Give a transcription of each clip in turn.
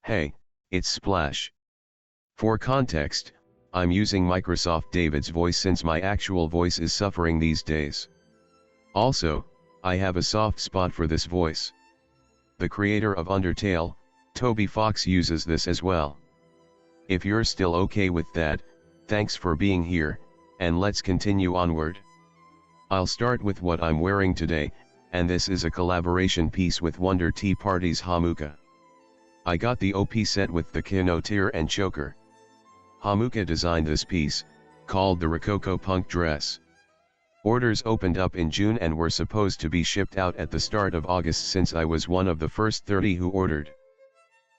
Hey, it's Splash. For context, I'm using Microsoft David's voice since my actual voice is suffering these days. Also, I have a soft spot for this voice. The creator of Undertale, Toby Fox, uses this as well. If you're still okay with that, thanks for being here, and let's continue onward. I'll start with what I'm wearing today, and this is a collaboration piece with Wonder Tea Party's Hamuka. I got the OP set with the Kino tier and choker. Hamuka designed this piece, called the Rococo Punk Dress. Orders opened up in June and were supposed to be shipped out at the start of August since I was one of the first 30 who ordered.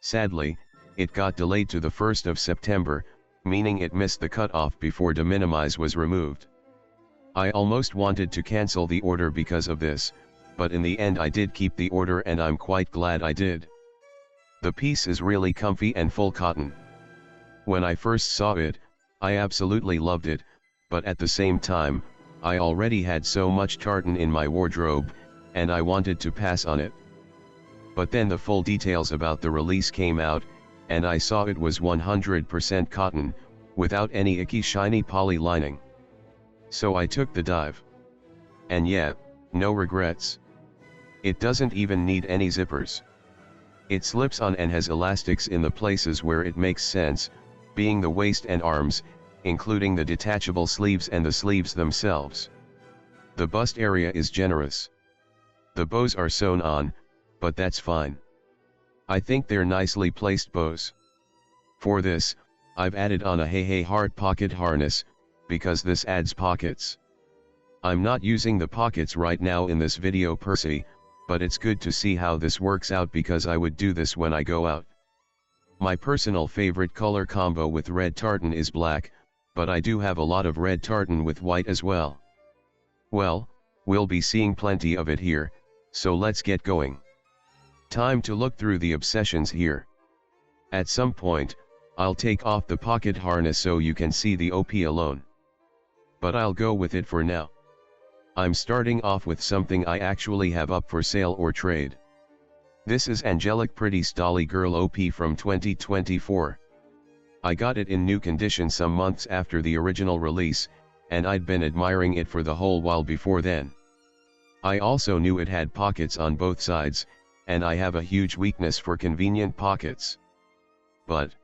Sadly, it got delayed to the 1st of September, meaning it missed the cutoff before de minimis was removed. I almost wanted to cancel the order because of this, but in the end I did keep the order and I'm quite glad I did. The piece is really comfy and full cotton. When I first saw it, I absolutely loved it, but at the same time, I already had so much tartan in my wardrobe, and I wanted to pass on it. But then the full details about the release came out, and I saw it was 100% cotton, without any icky shiny poly lining. So I took the dive. And yeah, no regrets. It doesn't even need any zippers. It slips on and has elastics in the places where it makes sense, being the waist and arms, including the detachable sleeves and the sleeves themselves. The bust area is generous. The bows are sewn on, but that's fine. I think they're nicely placed bows. For this, I've added on a HEIHEI hard pocket harness, because this adds pockets. I'm not using the pockets right now in this video per se, but it's good to see how this works out because I would do this when I go out. My personal favorite color combo with red tartan is black, but I do have a lot of red tartan with white as well. Well, we'll be seeing plenty of it here, so let's get going. Time to look through the obsessions here. At some point, I'll take off the pocket harness so you can see the OP alone. But I'll go with it for now. I'm starting off with something I actually have up for sale or trade. This is Angelic Pretty Staly Girl OP from 2024. I got it in new condition some months after the original release, and I'd been admiring it for the whole while before then. I also knew it had pockets on both sides, and I have a huge weakness for convenient pockets. But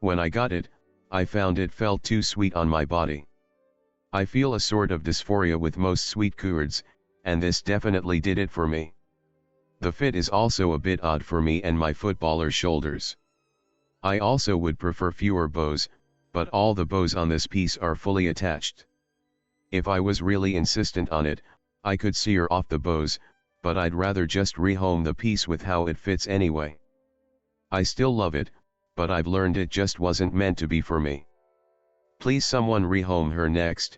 when I got it, I found it felt too sweet on my body. I feel a sort of dysphoria with most sweet curds, and this definitely did it for me. The fit is also a bit odd for me and my footballer shoulders. I also would prefer fewer bows, but all the bows on this piece are fully attached. If I was really insistent on it, I could sear off the bows, but I'd rather just rehome the piece with how it fits anyway. I still love it, but I've learned it just wasn't meant to be for me. Please someone rehome her next.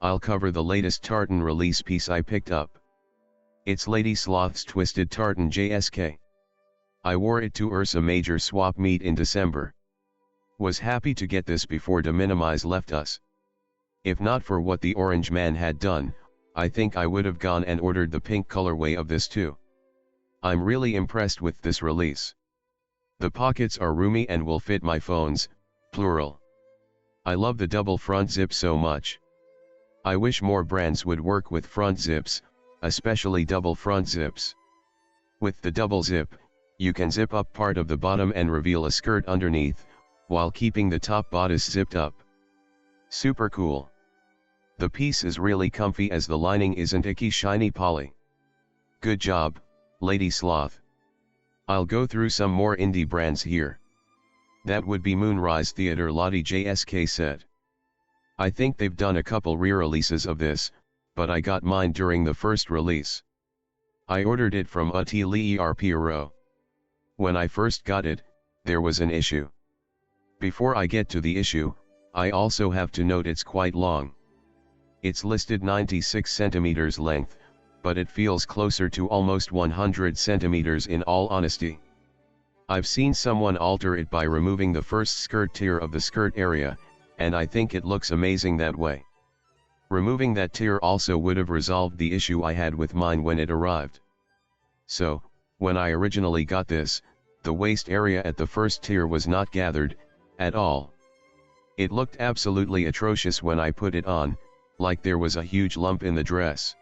I'll cover the latest tartan release piece I picked up. It's Lady Sloth's Twisted Tartan JSK. I wore it to Ursa Major swap meet in December. Was happy to get this before de minimis left us. If not for what the orange man had done, I think I would have gone and ordered the pink colorway of this too. I'm really impressed with this release. The pockets are roomy and will fit my phones, plural. I love the double front zip so much. I wish more brands would work with front zips, especially double front zips. With the double zip, you can zip up part of the bottom and reveal a skirt underneath, while keeping the top bodice zipped up. Super cool. The piece is really comfy as the lining isn't icky shiny poly. Good job, Lady Sloth. I'll go through some more indie brands here. That would be Moonrise Theater Lottie JSK set. I think they've done a couple re-releases of this, but I got mine during the first release. I ordered it from Staly. When I first got it, there was an issue. Before I get to the issue, I also have to note it's quite long. It's listed 96 centimeters length, but it feels closer to almost 100 centimeters in all honesty. I've seen someone alter it by removing the first skirt tier of the skirt area, and I think it looks amazing that way. Removing that tier also would have resolved the issue I had with mine when it arrived. So, when I originally got this, the waist area at the first tier was not gathered, at all. It looked absolutely atrocious when I put it on, like there was a huge lump in the dress.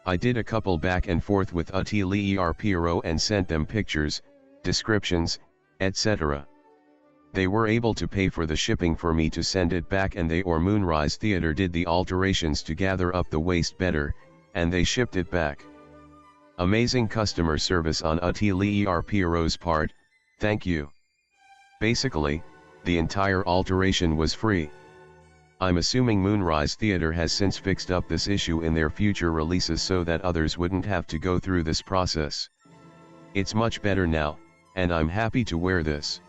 I did a couple back and forth with Atelier Pierrot and sent them pictures, descriptions, etc. They were able to pay for the shipping for me to send it back, and they or Moonrise Theater did the alterations to gather up the waist better, and they shipped it back. Amazing customer service on Atelier Pierrot's part, thank you. Basically, the entire alteration was free. I'm assuming Moonrise Theater has since fixed up this issue in their future releases so that others wouldn't have to go through this process. It's much better now, and I'm happy to wear this.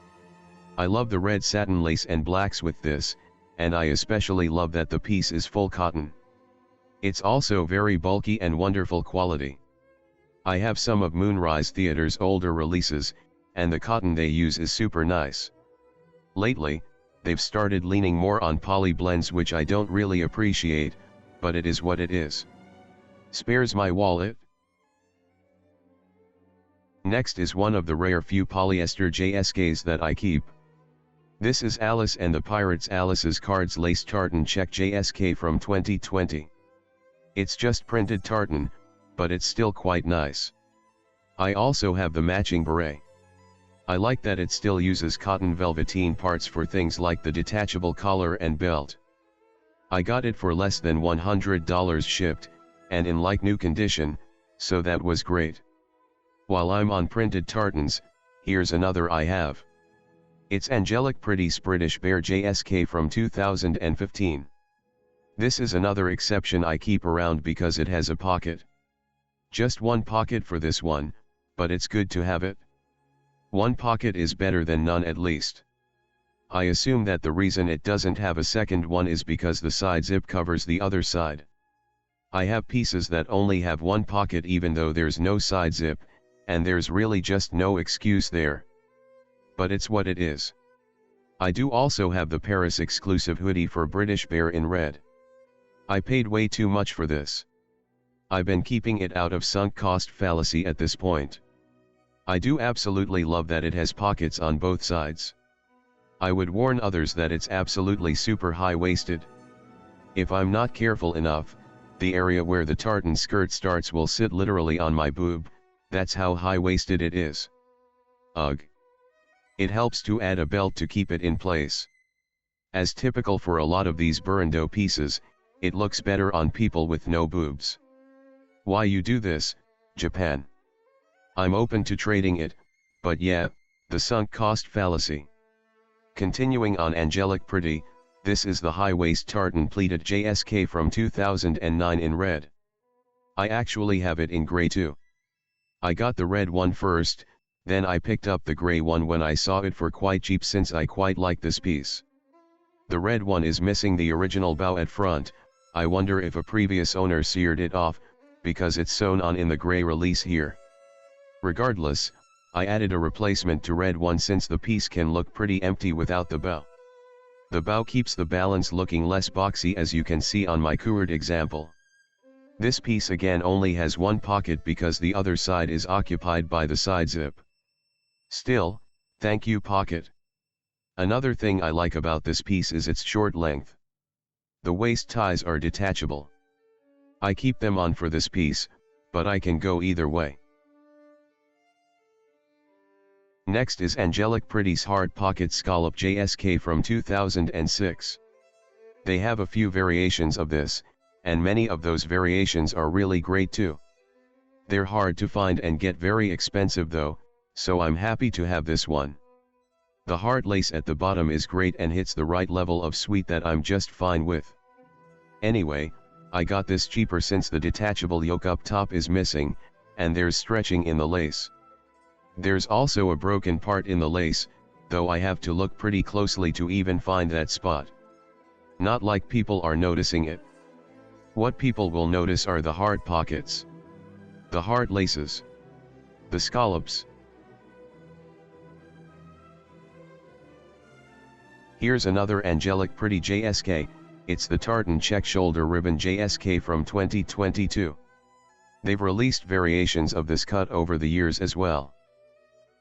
I love the red satin lace and blacks with this, and I especially love that the piece is full cotton. It's also very bulky and wonderful quality. I have some of Moonrise Theater's older releases, and the cotton they use is super nice. Lately, they've started leaning more on poly blends, which I don't really appreciate, but it is what it is. Spares my wallet. Next is one of the rare few polyester JSKs that I keep. This is Alice and the Pirates Alice's Cards Lace Tartan Check JSK from 2020. It's just printed tartan, but it's still quite nice. I also have the matching beret. I like that it still uses cotton velveteen parts for things like the detachable collar and belt. I got it for less than $100 shipped, and in like new condition, so that was great. While I'm on printed tartans, here's another I have. It's Angelic Pretty's British Bear JSK from 2015. This is another exception I keep around because it has a pocket. Just one pocket for this one, but it's good to have it. One pocket is better than none, at least. I assume that the reason it doesn't have a second one is because the side zip covers the other side. I have pieces that only have one pocket even though there's no side zip, and there's really just no excuse there. But it's what it is. I do also have the Paris exclusive hoodie for British Bear in red. I paid way too much for this. I've been keeping it out of sunk cost fallacy at this point. I do absolutely love that it has pockets on both sides. I would warn others that it's absolutely super high-waisted. If I'm not careful enough, the area where the tartan skirt starts will sit literally on my boob, that's how high-waisted it is. Ugh. It helps to add a belt to keep it in place. As typical for a lot of these burrindo pieces, it looks better on people with no boobs. Why you do this, Japan? I'm open to trading it, but yeah, the sunk cost fallacy. Continuing on Angelic Pretty, this is the high-waist tartan pleated JSK from 2009 in red. I actually have it in gray too. I got the red one first, then I picked up the gray one when I saw it for quite cheap since I quite like this piece. The red one is missing the original bow at front. I wonder if a previous owner seared it off, because it's sewn on in the gray release here. Regardless, I added a replacement to red one since the piece can look pretty empty without the bow. The bow keeps the balance looking less boxy, as you can see on my curd example. This piece again only has one pocket because the other side is occupied by the side zip. Still, thank you pocket. Another thing I like about this piece is its short length. The waist ties are detachable. I keep them on for this piece, but I can go either way. Next is Angelic Pretty's Hard Pocket Scallop JSK from 2006. They have a few variations of this, and many of those variations are really great too. They're hard to find and get very expensive though, so I'm happy to have this one. The hard lace at the bottom is great and hits the right level of sweet that I'm just fine with. Anyway, I got this cheaper since the detachable yoke up top is missing, and there's stretching in the lace. There's also a broken part in the lace, though I have to look pretty closely to even find that spot. Not like people are noticing it. What people will notice are the hard pockets, the hard laces, the scallops. Here's another Angelic Pretty JSK, it's the Tartan Check Shoulder Ribbon JSK from 2022. They've released variations of this cut over the years as well.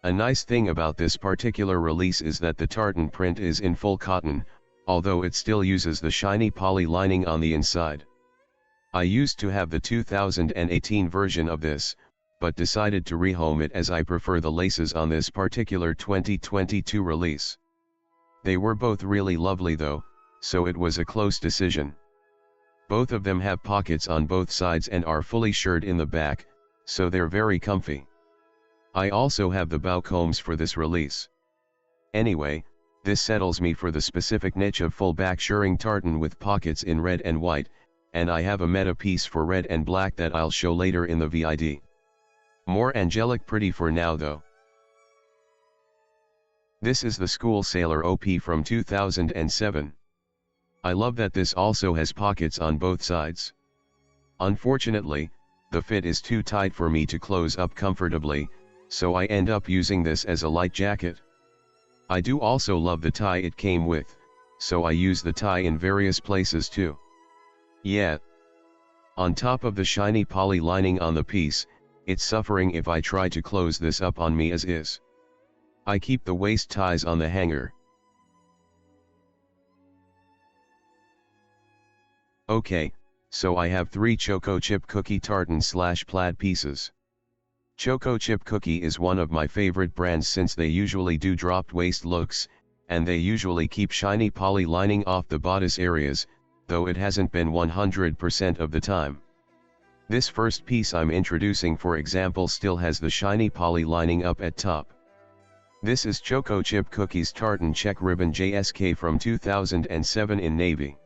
A nice thing about this particular release is that the tartan print is in full cotton, although it still uses the shiny poly lining on the inside. I used to have the 2018 version of this, but decided to rehome it as I prefer the laces on this particular 2022 release. They were both really lovely though, so it was a close decision. Both of them have pockets on both sides and are fully shirred in the back, so they're very comfy. I also have the bow combs for this release. Anyway, this settles me for the specific niche of full back shirring tartan with pockets in red and white, and I have a meta piece for red and black that I'll show later in the vid. More Angelic Pretty for now though. This is the School Sailor OP from 2007. I love that this also has pockets on both sides. Unfortunately, the fit is too tight for me to close up comfortably, so I end up using this as a light jacket. I do also love the tie it came with, so I use the tie in various places too. Yeah. On top of the shiny poly lining on the piece, it's suffering if I try to close this up on me as is. I keep the waist ties on the hanger. Okay, so I have 3 Choco chip cookie tartan / plaid pieces. Choco chip cookie is one of my favorite brands since they usually do dropped waist looks, and they usually keep shiny poly lining off the bodice areas, though it hasn't been 100% of the time. This first piece I'm introducing for example still has the shiny poly lining up at top. This is Choco chip cookies tartan check ribbon JSK from 2007 in navy.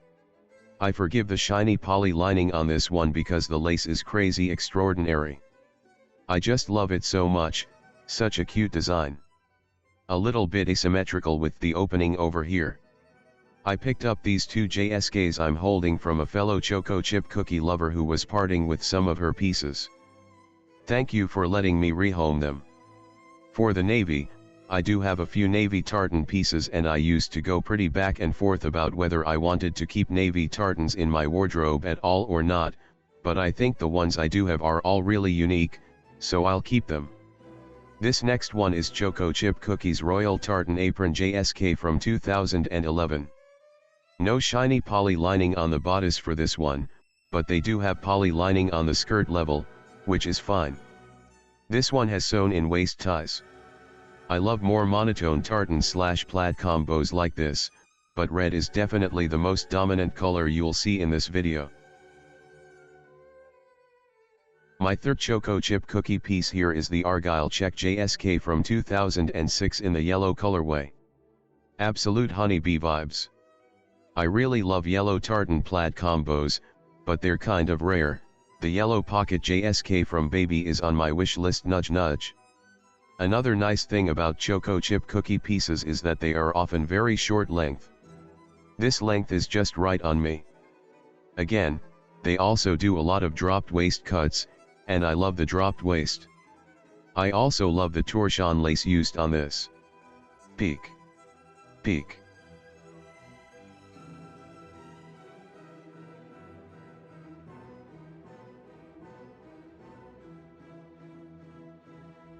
I forgive the shiny poly lining on this one because the lace is crazy extraordinary. I just love it so much, such a cute design. A little bit asymmetrical with the opening over here. I picked up these 2 JSKs I'm holding from a fellow Choco chip cookie lover who was parting with some of her pieces. Thank you for letting me rehome them. For the navy, I do have a few navy tartan pieces and I used to go pretty back and forth about whether I wanted to keep navy tartans in my wardrobe at all or not, but I think the ones I do have are all really unique, so I'll keep them. This next one is Choco chip cookies Royal Tartan Apron JSK from 2011. No shiny poly lining on the bodice for this one, but they do have poly lining on the skirt level, which is fine. This one has sewn in waist ties. I love more monotone tartan / plaid combos like this, but red is definitely the most dominant color you'll see in this video. My third Choco chip cookie piece here is the Argyle Check JSK from 2006 in the yellow colorway. Absolute honeybee vibes. I really love yellow tartan plaid combos, but they're kind of rare. The yellow pocket JSK from Baby is on my wish list nudge nudge. Another nice thing about Choco chip cookie pieces is that they are often very short length. This length is just right on me. Again, they also do a lot of dropped waist cuts, and I love the dropped waist. I also love the torchon lace used on this. Peak. Peak.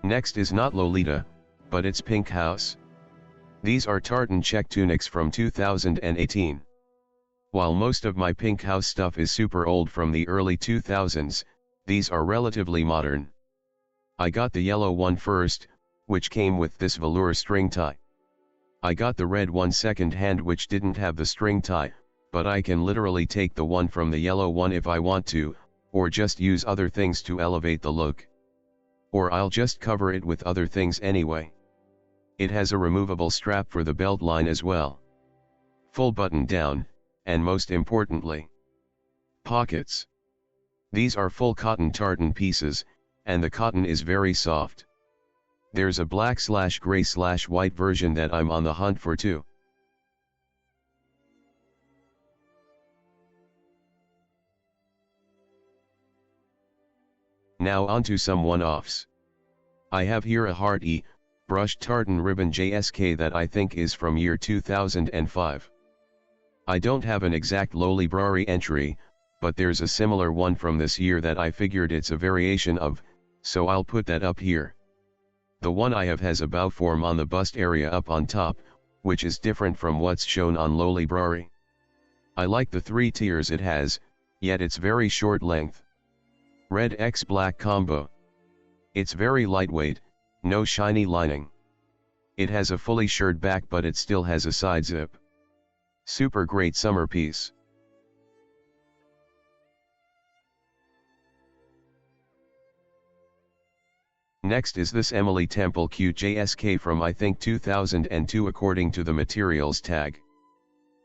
Next is not Lolita, but it's Pink House. These are tartan check tunics from 2018. While most of my Pink House stuff is super old from the early 2000s, these are relatively modern. I got the yellow one first, which came with this velour string tie. I got the red one second hand which didn't have the string tie, but I can literally take the one from the yellow one if I want to, or just use other things to elevate the look. Or I'll just cover it with other things anyway. It has a removable strap for the belt line as well. Full button down, and most importantly, pockets. These are full cotton tartan pieces, and the cotton is very soft. There's a black / gray / white version that I'm on the hunt for too. Now onto some one-offs. I have here a Heart E brushed tartan ribbon JSK that I think is from year 2005. I don't have an exact Lolibrary entry, but there's a similar one from this year that I figured it's a variation of, so I'll put that up here. The one I have has a bow form on the bust area up on top, which is different from what's shown on Lolibrari. I like the 3 tiers it has, yet it's very short length. Red x black combo. It's very lightweight, no shiny lining. It has a fully shirred back but it still has a side zip. Super great summer piece. Next is this Emily Temple cute JSK from I think 2002 according to the materials tag.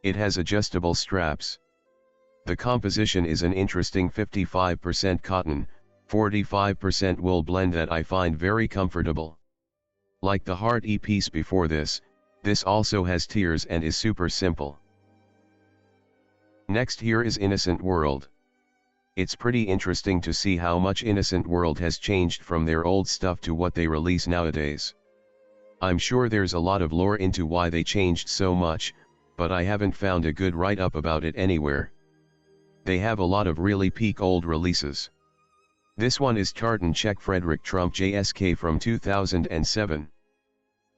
It has adjustable straps. The composition is an interesting 55% cotton, 45% wool blend that I find very comfortable. Like the Heart E piece before this also has tiers and is super simple. Next here is Innocent World. It's pretty interesting to see how much Innocent World has changed from their old stuff to what they release nowadays. I'm sure there's a lot of lore into why they changed so much, but I haven't found a good write-up about it anywhere. They have a lot of really peak old releases. This one is Tartan Czech Frederick Trump JSK from 2007.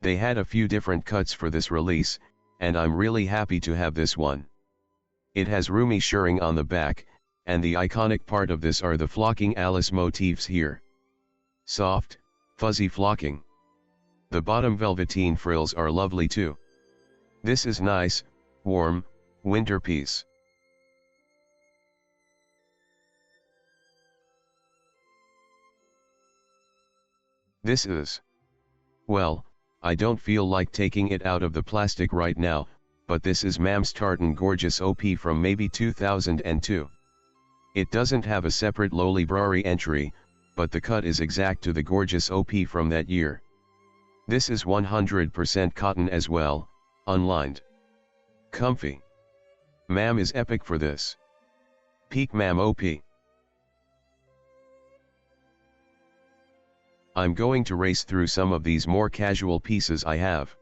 They had a few different cuts for this release, and I'm really happy to have this one. It has roomy shirring on the back, and the iconic part of this are the flocking Alice motifs here. Soft, fuzzy flocking. The bottom velveteen frills are lovely too. This is nice, warm, winter piece. This is, well, I don't feel like taking it out of the plastic right now, but this is Mam's Tartan Gorgeous OP from maybe 2002. It doesn't have a separate Lolibrari entry, but the cut is exact to the Gorgeous OP from that year. This is 100% cotton as well, unlined. Comfy. Mam is epic for this. Peak Mam OP. I'm going to race through some of these more casual pieces I have.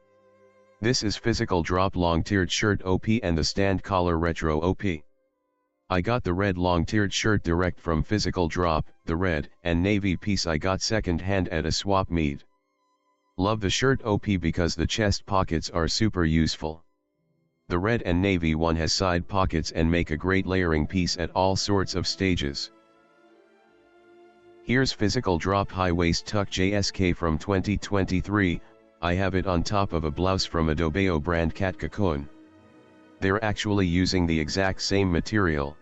This is Physical Drop Long Tiered Shirt OP and the Stand Collar Retro OP. I got the red long tiered shirt direct from Physical Drop, the red and navy piece I got second hand at a swap meet. Love the shirt OP because the chest pockets are super useful. The red and navy one has side pockets and make a great layering piece at all sorts of stages. Here's Physical Drop High Waist Tuck JSK from 2023, I have it on top of a blouse from a Dobeo brand Cat Cocoon. They're actually using the exact same material.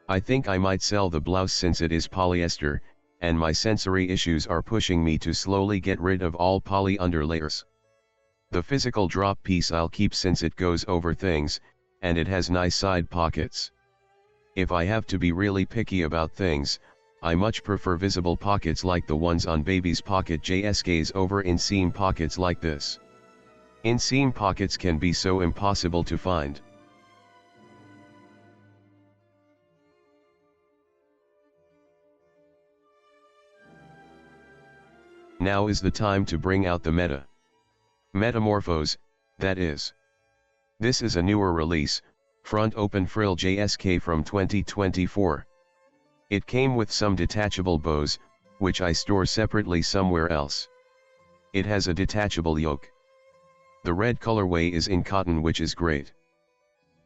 I think I might sell the blouse since it is polyester, and my sensory issues are pushing me to slowly get rid of all poly underlayers. The Physical Drop piece I'll keep since it goes over things, and it has nice side pockets. If I have to be really picky about things, I much prefer visible pockets like the ones on Baby's Pocket JSKs over inseam pockets like this. Inseam pockets can be so impossible to find. Now is the time to bring out the Metamorphose, that is. This is a newer release, front open frill JSK from 2024. It came with some detachable bows, which I store separately somewhere else. It has a detachable yoke. The red colorway is in cotton, which is great.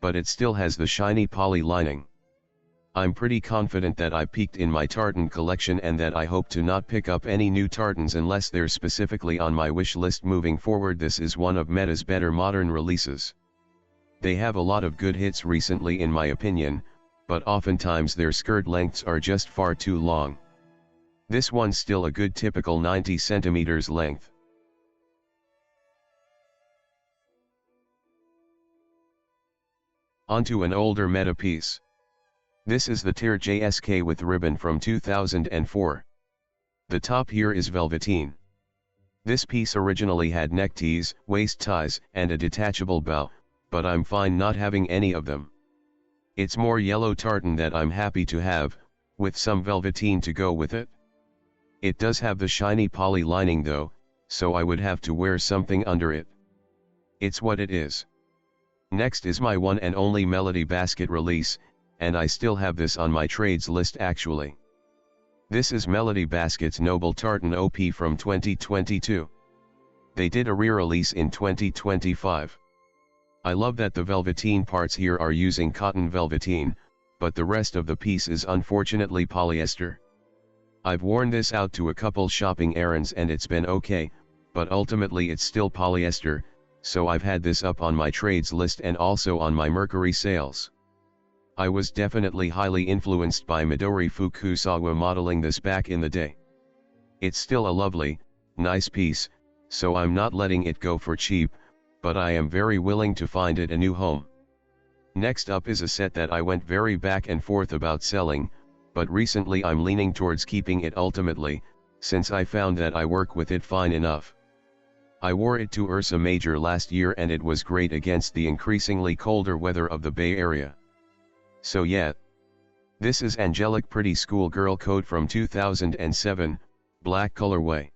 But it still has the shiny poly lining. I'm pretty confident that I peaked in my tartan collection and that I hope to not pick up any new tartans unless they're specifically on my wish list moving forward. This is one of Meta's better modern releases. They have a lot of good hits recently in my opinion, but oftentimes their skirt lengths are just far too long. This one's still a good typical 90 centimeters length. Onto an older Meta piece. This is the Tier JSK with ribbon from 2004. The top here is velveteen. This piece originally had neck tees, waist ties, and a detachable bow, but I'm fine not having any of them. It's more yellow tartan that I'm happy to have, with some velveteen to go with it. It does have the shiny poly lining though, so I would have to wear something under it. It's what it is. Next is my one and only Melody Basket release, and I still have this on my trades list actually. This is Melody Basket's Noble Tartan OP from 2022. They did a re-release in 2025. I love that the velveteen parts here are using cotton velveteen, but the rest of the piece is unfortunately polyester. I've worn this out to a couple shopping errands and it's been okay, but ultimately it's still polyester, so I've had this up on my trades list and also on my Mercury sales. I was definitely highly influenced by Midori Fukusawa modeling this back in the day. It's still a lovely, nice piece, so I'm not letting it go for cheap, but I am very willing to find it a new home. Next up is a set that I went very back and forth about selling, but recently I'm leaning towards keeping it ultimately, since I found that I work with it fine enough. I wore it to Ursa Major last year and it was great against the increasingly colder weather of the Bay Area. So yeah. This is Angelic Pretty Schoolgirl coat from 2007, black colorway.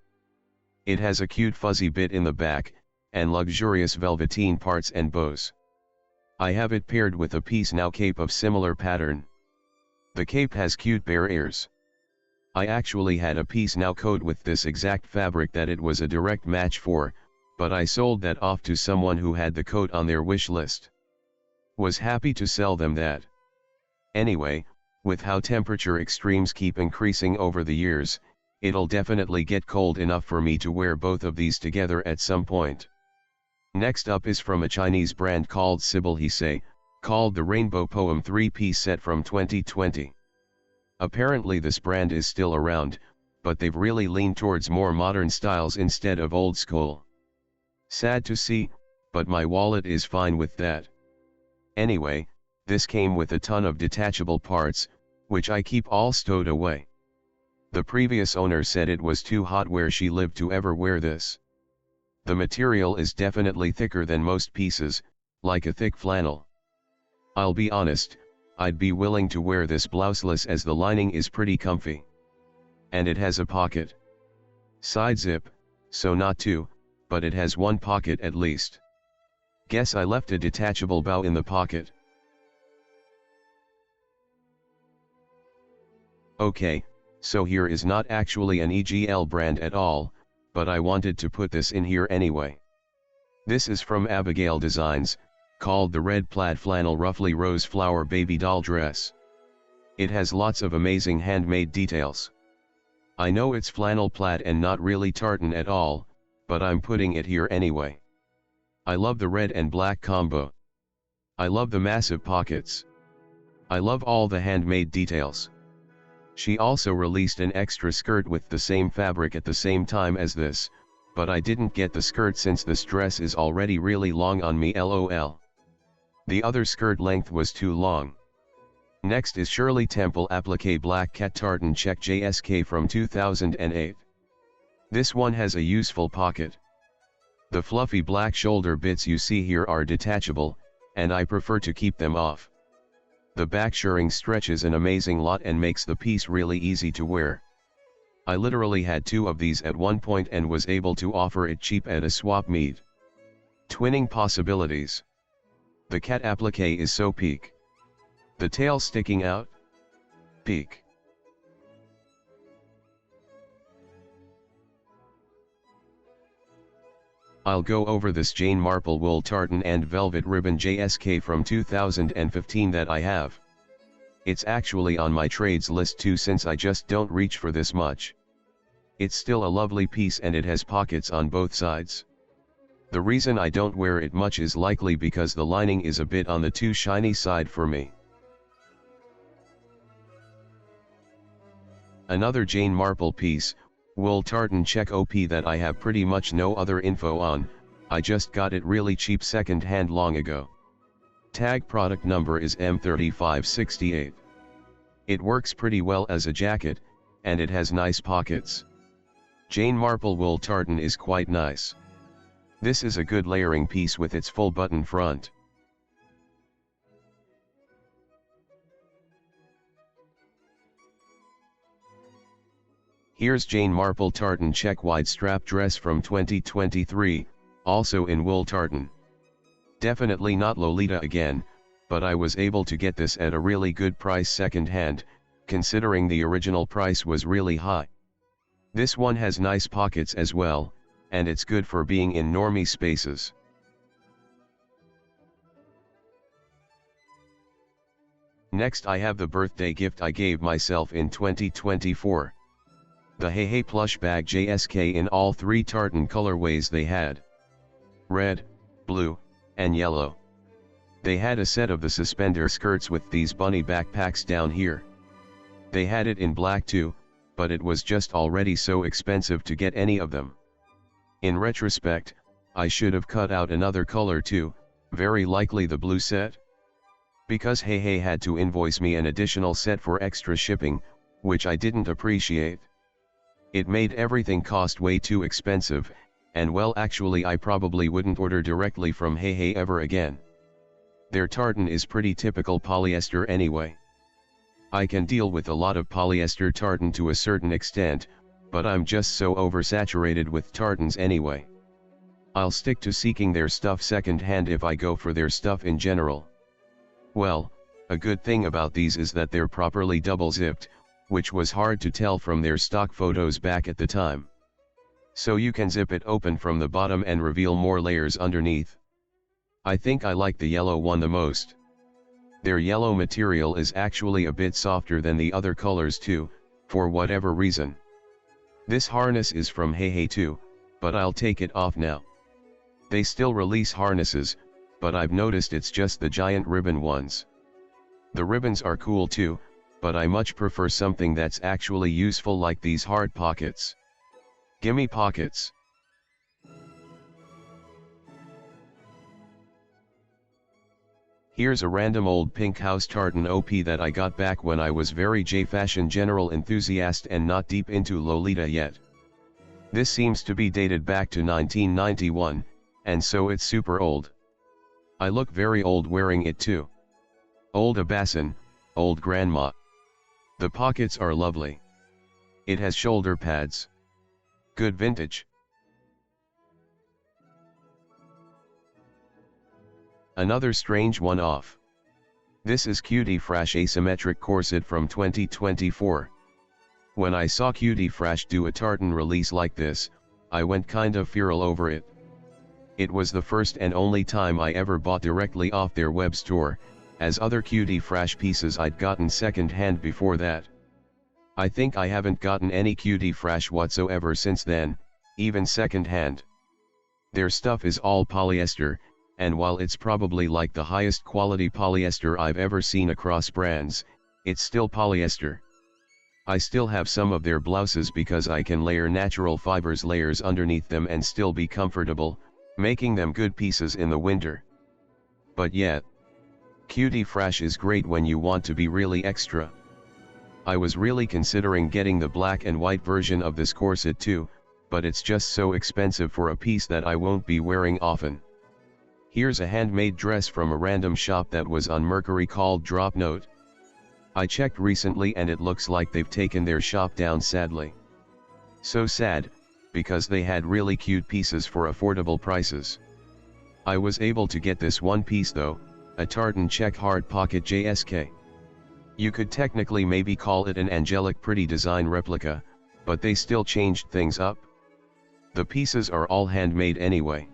It has a cute fuzzy bit in the back, and luxurious velveteen parts and bows. I have it paired with a piece now cape of similar pattern. The cape has cute bear ears. I actually had a piece now coat with this exact fabric that it was a direct match for, but I sold that off to someone who had the coat on their wish list. Was happy to sell them that. Anyway, with how temperature extremes keep increasing over the years, it'll definitely get cold enough for me to wear both of these together at some point. Next up is from a Chinese brand called HEIHEI, called the Rainbow Poem 3-piece set from 2020. Apparently this brand is still around, but they've really leaned towards more modern styles instead of old school. Sad to see, but my wallet is fine with that. Anyway, this came with a ton of detachable parts, which I keep all stowed away. The previous owner said it was too hot where she lived to ever wear this. The material is definitely thicker than most pieces, like a thick flannel. I'll be honest, I'd be willing to wear this blouseless as the lining is pretty comfy. And it has a pocket. Side zip, so not two, but it has one pocket at least. Guess I left a detachable bow in the pocket. Okay, so here is not actually an EGL brand at all, but I wanted to put this in here anyway. This is from Abigail Designs, called the Red Plaid Flannel Ruffly Rose Flower Baby Doll Dress. It has lots of amazing handmade details. I know it's flannel plaid and not really tartan at all, but I'm putting it here anyway. I love the red and black combo. I love the massive pockets. I love all the handmade details. She also released an extra skirt with the same fabric at the same time as this, but I didn't get the skirt since this dress is already really long on me lol. The other skirt length was too long. Next is Shirley Temple Applique Black Cat Tartan Check JSK from 2008. This one has a useful pocket. The fluffy black shoulder bits you see here are detachable, and I prefer to keep them off. The back shirring stretches an amazing lot and makes the piece really easy to wear. I literally had two of these at one point and was able to offer it cheap at a swap meet. Twinning possibilities. The cat applique is so peak. The tail sticking out? Peak. I'll go over this Jane Marple wool tartan and velvet ribbon JSK from 2015 that I have. It's actually on my trades list too since I just don't reach for this much. It's still a lovely piece and it has pockets on both sides. The reason I don't wear it much is likely because the lining is a bit on the too shiny side for me. Another Jane Marple piece, wool tartan check OP that I have pretty much no other info on, I just got it really cheap second hand long ago. Tag product number is M3568. It works pretty well as a jacket, and it has nice pockets. Jane Marple wool tartan is quite nice. This is a good layering piece with its full button front. Here's Jane Marple tartan check wide strap dress from 2023, also in wool tartan. Definitely not Lolita again, but I was able to get this at a really good price second hand, considering the original price was really high. This one has nice pockets as well, and it's good for being in normie spaces. Next I have the birthday gift I gave myself in 2024. The HEIHEI plush bag JSK in all 3 tartan colorways they had. Red, blue, and yellow. They had a set of the suspender skirts with these bunny backpacks down here. They had it in black too, but it was just already so expensive to get any of them. In retrospect, I should have cut out another color too, very likely the blue set. Because HEIHEI had to invoice me an additional set for extra shipping, which I didn't appreciate. It made everything cost way too expensive, and well actually I probably wouldn't order directly from HEIHEI ever again. Their tartan is pretty typical polyester anyway. I can deal with a lot of polyester tartan to a certain extent, but I'm just so oversaturated with tartans anyway. I'll stick to seeking their stuff second hand if I go for their stuff in general. Well, a good thing about these is that they're properly double zipped, which was hard to tell from their stock photos back at the time. So you can zip it open from the bottom and reveal more layers underneath. I think I like the yellow one the most. Their yellow material is actually a bit softer than the other colors too, for whatever reason. This harness is from HEIHEI too, but I'll take it off now. They still release harnesses, but I've noticed it's just the giant ribbon ones. The ribbons are cool too, but I much prefer something that's actually useful like these hard pockets. Gimme pockets. Here's a random old pink house tartan OP that I got back when I was very J-fashion general enthusiast and not deep into Lolita yet. This seems to be dated back to 1991, and so it's super old. I look very old wearing it too. Old Abassin, old grandma. The pockets are lovely. It has shoulder pads. Good vintage. Another strange one-off. This is Cutie Fresh asymmetric corset from 2024. When I saw Cutie Fresh do a tartan release like this, I went kind of feral over it. It was the first and only time I ever bought directly off their web store, as other Cutie Fresh pieces I'd gotten second hand before that. I think I haven't gotten any Cutie Fresh whatsoever since then, even second hand. Their stuff is all polyester, and while it's probably like the highest quality polyester I've ever seen across brands, it's still polyester. I still have some of their blouses because I can layer natural fibers layers underneath them and still be comfortable, making them good pieces in the winter. But yeah, Cutie Fresh is great when you want to be really extra. I was really considering getting the black and white version of this corset too, but it's just so expensive for a piece that I won't be wearing often. Here's a handmade dress from a random shop that was on Mercury called Drop Note. I checked recently and it looks like they've taken their shop down sadly. So sad, because they had really cute pieces for affordable prices. I was able to get this one piece though, a tartan check hard pocket JSK. You could technically maybe call it an Angelic Pretty design replica, but they still changed things up. The pieces are all handmade anyway.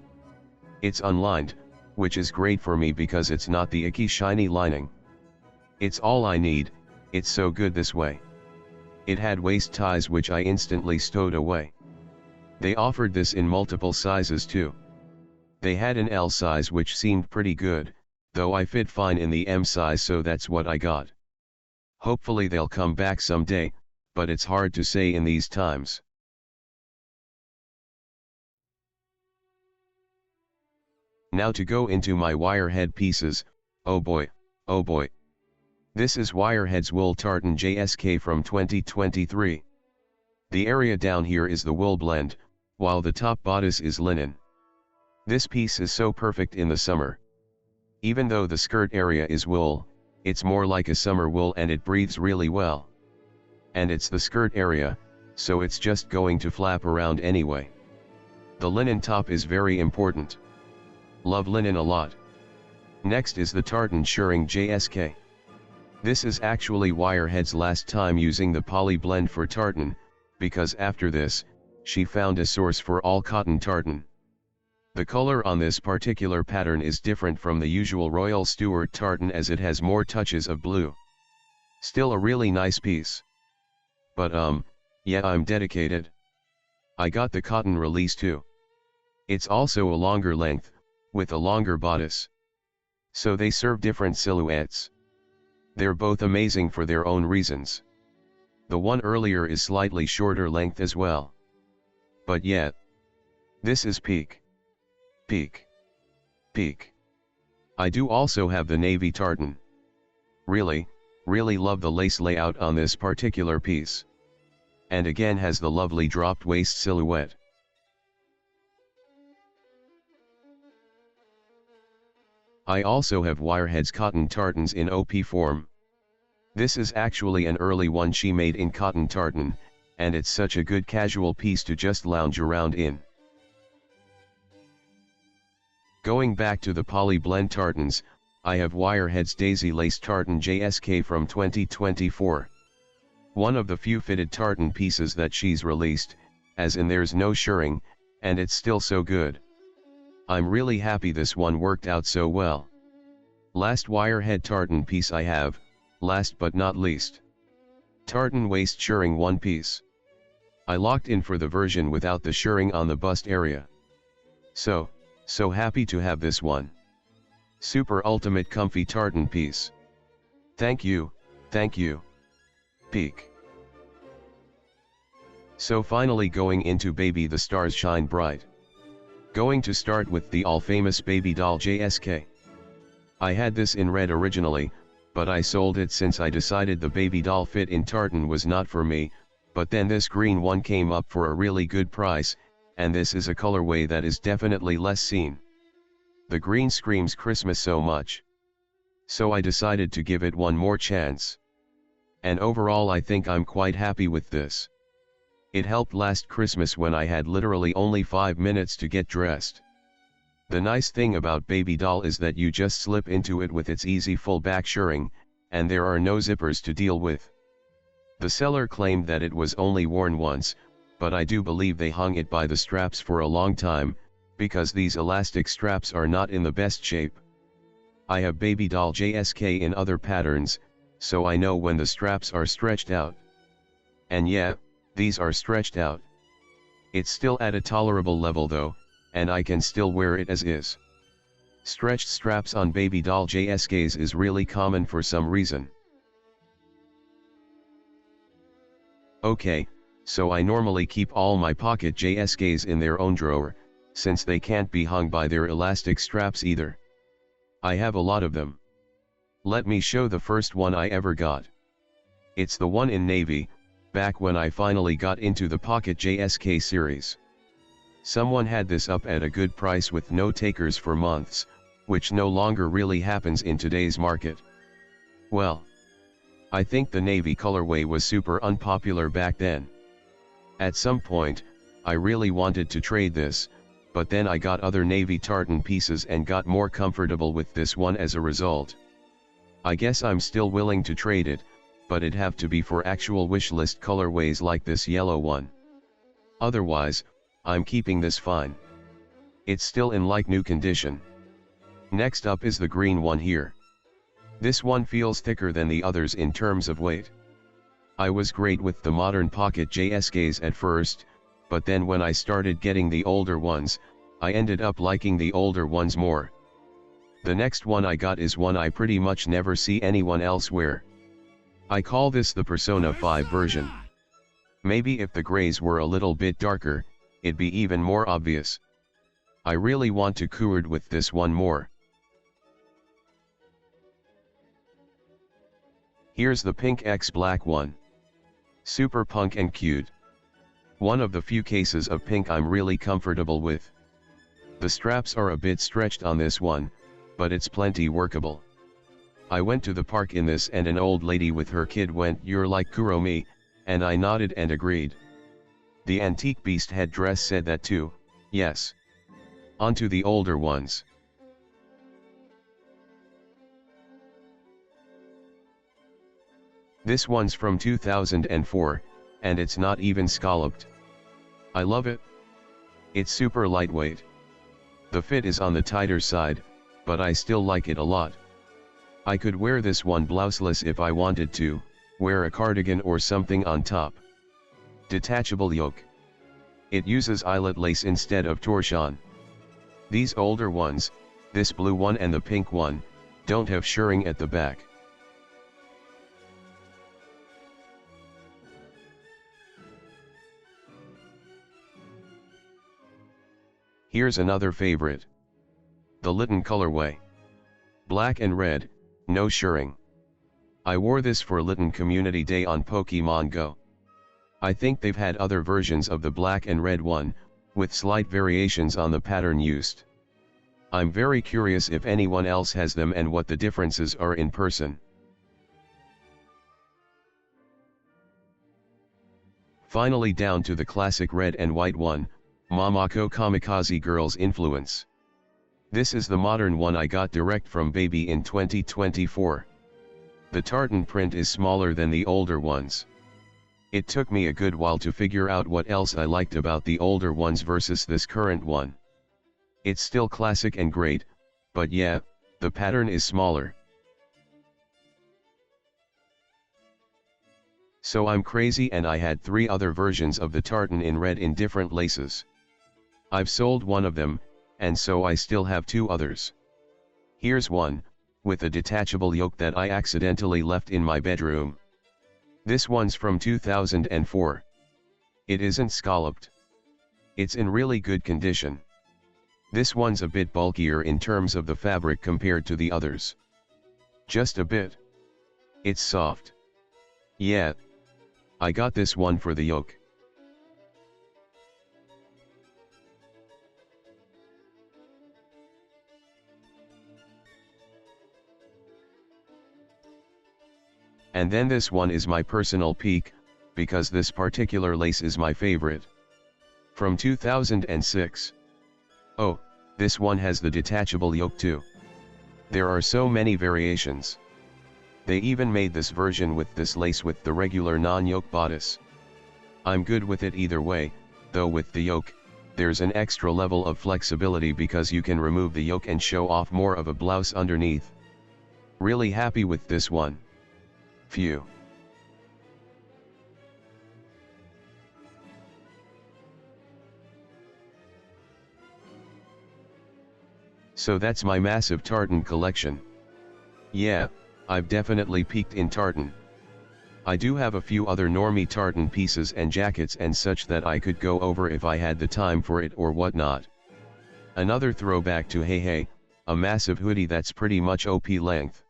It's unlined, which is great for me because it's not the icky shiny lining. It's all I need, it's so good this way. It had waist ties which I instantly stowed away. They offered this in multiple sizes too. They had an L size which seemed pretty good, though I fit fine in the M size so that's what I got. Hopefully they'll come back someday, but it's hard to say in these times. Now to go into my WireHead pieces, oh boy, oh boy. This is WireHead's wool tartan JSK from 2023. The area down here is the wool blend, while the top bodice is linen. This piece is so perfect in the summer. Even though the skirt area is wool, it's more like a summer wool and it breathes really well. And it's the skirt area, so it's just going to flap around anyway. The linen top is very important. Love linen a lot. Next is the tartan shirring JSK. This is actually WireHead's last time using the poly blend for tartan, because after this, she found a source for all cotton tartan. The color on this particular pattern is different from the usual Royal Stuart tartan as it has more touches of blue. Still a really nice piece. But yeah, I'm dedicated. I got the cotton release too. It's also a longer length, with a longer bodice. So they serve different silhouettes. They're both amazing for their own reasons. The one earlier is slightly shorter length as well. But yet, this is peak. Peak. Peak. I do also have the navy tartan. Really love the lace layout on this particular piece. And again has the lovely dropped waist silhouette. I also have WireHead's cotton tartans in OP form. This is actually an early one she made in cotton tartan, and it's such a good casual piece to just lounge around in. Going back to the poly blend tartans, I have WireHead's Daisy Lace Tartan JSK from 2024. One of the few fitted tartan pieces that she's released, as in there's no shirring, and it's still so good. I'm really happy this one worked out so well. Last WireHead tartan piece I have, last but not least. Tartan waist shirring one piece. I locked in for the version without the shirring on the bust area. So happy to have this one. Super ultimate comfy tartan piece. Thank you. Peak. So finally going into Baby the Stars Shine Bright. Going to start with the all-famous Baby Doll JSK. I had this in red originally, but I sold it since I decided the baby doll fit in tartan was not for me, but then this green one came up for a really good price, and this is a colorway that is definitely less seen. The green screams Christmas so much. So I decided to give it one more chance. And overall I think I'm quite happy with this. It helped last Christmas when I had literally only 5 minutes to get dressed. The nice thing about baby doll is that you just slip into it with its easy full back shirring, and there are no zippers to deal with. The seller claimed that it was only worn once, but I do believe they hung it by the straps for a long time, because these elastic straps are not in the best shape. I have baby doll JSK in other patterns, so I know when the straps are stretched out. And yeah, these are stretched out. It's still at a tolerable level though, and I can still wear it as is. Stretched straps on baby doll JSKs is really common for some reason. Okay, so I normally keep all my pocket JSKs in their own drawer, since they can't be hung by their elastic straps either. I have a lot of them. Let me show the first one I ever got. It's the one in navy, back when I finally got into the pocket JSK series. Someone had this up at a good price with no takers for months, which no longer really happens in today's market. Well, I think the navy colorway was super unpopular back then. At some point, I really wanted to trade this, but then I got other navy tartan pieces and got more comfortable with this one as a result. I guess I'm still willing to trade it, but it'd have to be for actual wishlist colorways like this yellow one. Otherwise, I'm keeping this fine. It's still in like new condition. Next up is the green one here. This one feels thicker than the others in terms of weight. I was great with the modern pocket JSKs at first, but then when I started getting the older ones, I ended up liking the older ones more. The next one I got is one I pretty much never see anyone else wear. I call this the Persona 5 version. Maybe if the grays were a little bit darker, it'd be even more obvious. I really want to coward with this one more. Here's the pink X black one. Super punk and cute. One of the few cases of pink I'm really comfortable with. The straps are a bit stretched on this one, but it's plenty workable. I went to the park in this and an old lady with her kid went, "You're like Kuromi," and I nodded and agreed. The antique beast headdress said that too, yes. On to the older ones. This one's from 2004, and it's not even scalloped. I love it. It's super lightweight. The fit is on the tighter side, but I still like it a lot. I could wear this one blouseless if I wanted to, wear a cardigan or something on top. Detachable yoke. It uses eyelet lace instead of torchon. These older ones, this blue one and the pink one, don't have shirring at the back. Here's another favorite. The Litten colorway. Black and red, no shirring. I wore this for Litten Community Day on Pokemon Go. I think they've had other versions of the black and red one, with slight variations on the pattern used. I'm very curious if anyone else has them and what the differences are in person. Finally down to the classic red and white one, Mamako Kamikaze Girls Influence. This is the modern one I got direct from Baby in 2024. The tartan print is smaller than the older ones. It took me a good while to figure out what else I liked about the older ones versus this current one. It's still classic and great, but yeah, the pattern is smaller. So I'm crazy and I had 3 other versions of the tartan in red in different laces. I've sold one of them, and so I still have 2 others. Here's one, with a detachable yoke that I accidentally left in my bedroom. This one's from 2004. It isn't scalloped. It's in really good condition. This one's a bit bulkier in terms of the fabric compared to the others. Just a bit. It's soft. Yeah. I got this one for the yoke. And then this one is my personal peak, because this particular lace is my favorite. From 2006. Oh, this one has the detachable yoke too. There are so many variations. They even made this version with this lace with the regular non-yoke bodice. I'm good with it either way, though with the yoke, there's an extra level of flexibility because you can remove the yoke and show off more of a blouse underneath. Really happy with this one. Phew. So that's my massive tartan collection. Yeah, I've definitely peaked in tartan. I do have a few other normie tartan pieces and jackets and such that I could go over if I had the time for it or whatnot. Another throwback to HEIHEI, a massive hoodie that's pretty much OP length.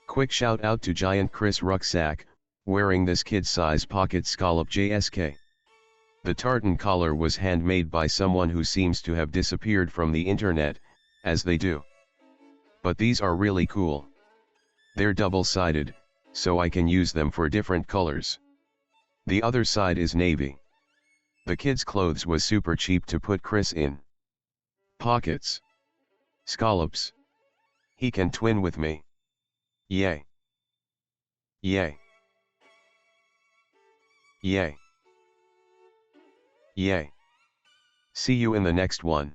Quick shout out to Giant Chris Rucksack, wearing this kid-size pocket scallop JSK. The tartan collar was handmade by someone who seems to have disappeared from the internet, as they do. But these are really cool. They're double-sided, so I can use them for different colors. The other side is navy. The kid's clothes was super cheap to put Chris in. Pockets. Scallops. He can twin with me. Yay. Yay. Yay. Yay. See you in the next one.